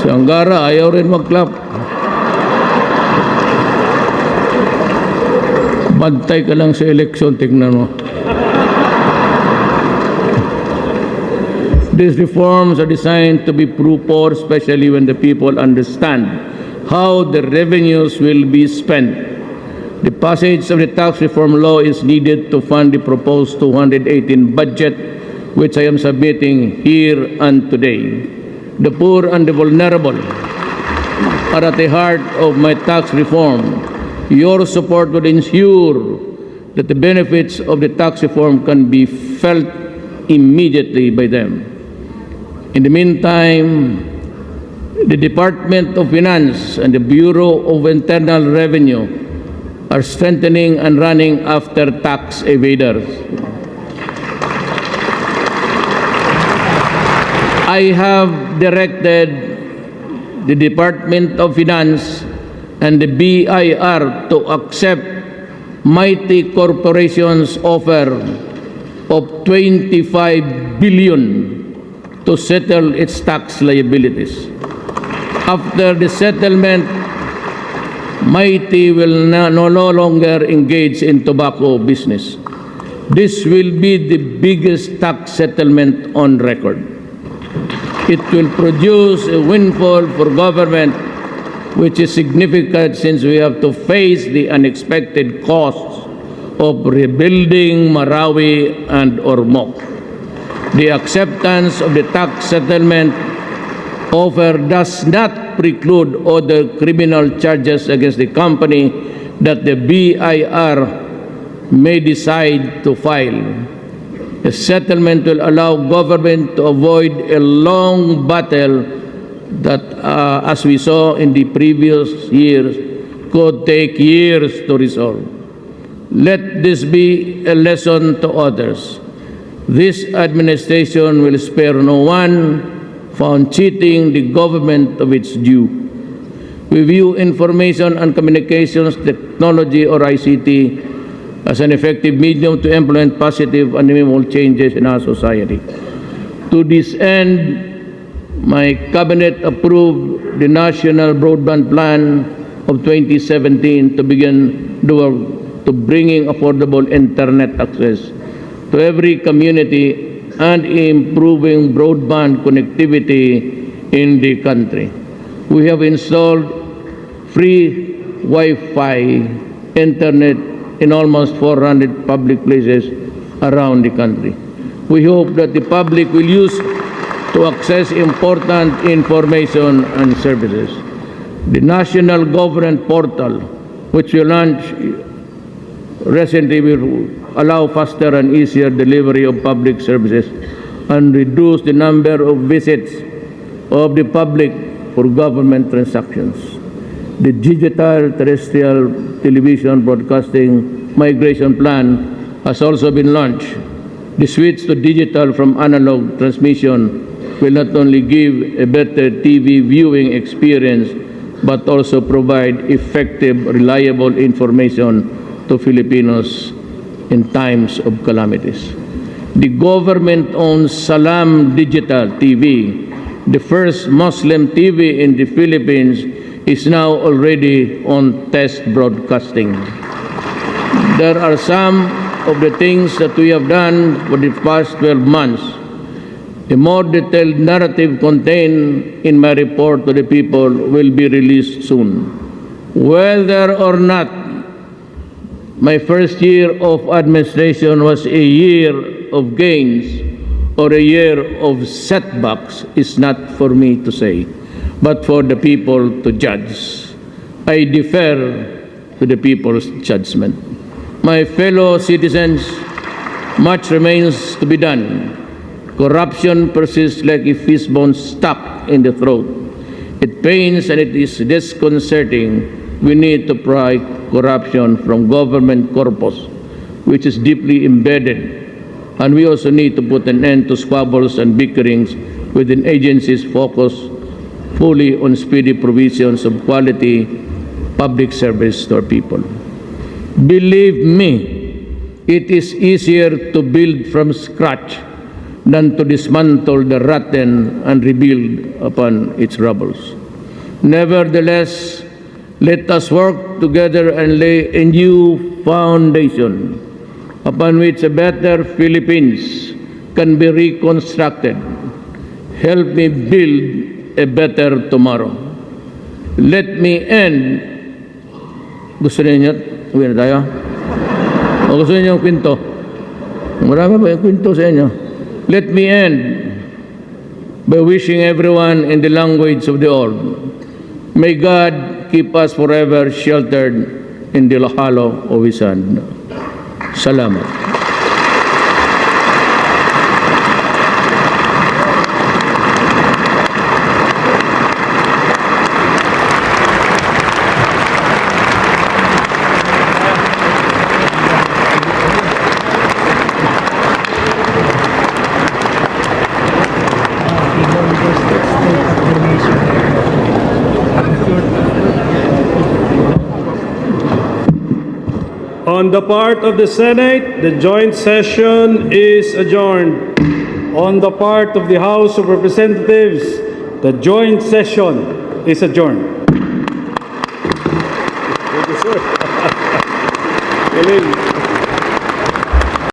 Si Anggara, ayaw rin mag-clap. Bantay ka lang sa eleksyon, tignan mo. These reforms are designed to be pro-poor, especially when the people understand how the revenues will be spent. The passage of the tax reform law is needed to fund the proposed 2018 budget, which I am submitting here and today. The poor and the vulnerable are at the heart of my tax reform. Your support will ensure that the benefits of the tax reform can be felt immediately by them. In the meantime, the Department of Finance and the Bureau of Internal Revenue are strengthening and running after tax evaders. I have directed the Department of Finance and the BIR to accept Mighty Corporation's offer of 25 billion to settle its tax liabilities. After the settlement, Mighty will no longer engage in tobacco business. This will be the biggest tax settlement on record. It will produce a windfall for government, which is significant since we have to face the unexpected costs of rebuilding Marami and Ormoc. The acceptance of the tax settlement offer does not preclude other criminal charges against the company that the BIR may decide to file. The settlement will allow government to avoid a long battle that, as we saw in the previous years, could take years to resolve. Let this be a lesson to others. This administration will spare no one found cheating the government of its due. We view information and communications technology, or ICT, as an effective medium to implement positive and meaningful changes in our society. To this end, my cabinet approved the National Broadband Plan of 2017 to begin the work to bringing affordable internet access to every community and improving broadband connectivity in the country. We have installed free Wi-Fi internet in almost 400 public places around the country. We hope that the public will use to access important information and services. The National Government Portal, which we launched recently, will allow faster and easier delivery of public services and reduce the number of visits of the public for government transactions. The Digital Terrestrial Television Broadcasting Migration Plan has also been launched. The switch to digital from analog transmission will not only give a better TV viewing experience, but also provide effective, reliable information to Filipinos in times of calamities. The government-owned Salam Digital TV, the first Muslim TV in the Philippines, is now already on test broadcasting. There are some of the things that we have done for the past 12 months. A more detailed narrative contained in my report to the people will be released soon. Whether or not my first year of administration was a year of gains or a year of setbacks is not for me to say, but for the people to judge. I defer to the people's judgment. My fellow citizens, much remains to be done. Corruption persists like a fishbone stuck in the throat. It pains and it is disconcerting. We need to pry corruption from government corpus, which is deeply embedded. And we also need to put an end to squabbles and bickerings within agencies focused fully on speedy provisions of quality public service to our people. Believe me, it is easier to build from scratch than to dismantle the rotten and rebuild upon its rubbles. Nevertheless, let us work together and lay a new foundation upon which a better Philippines can be reconstructed. Help me build a better tomorrow. Let me end. Gusto ninyo? Uwi na tayo? O gusto ninyo yung kwento? Marami ba yung kwento sa inyo? Let me end by wishing everyone in the language of the old. May God keep us forever sheltered in the hollow of His hand. Salamat. On the part of the Senate, the joint session is adjourned. On the part of the House of Representatives, the joint session is adjourned. Thank you, sir. Galing.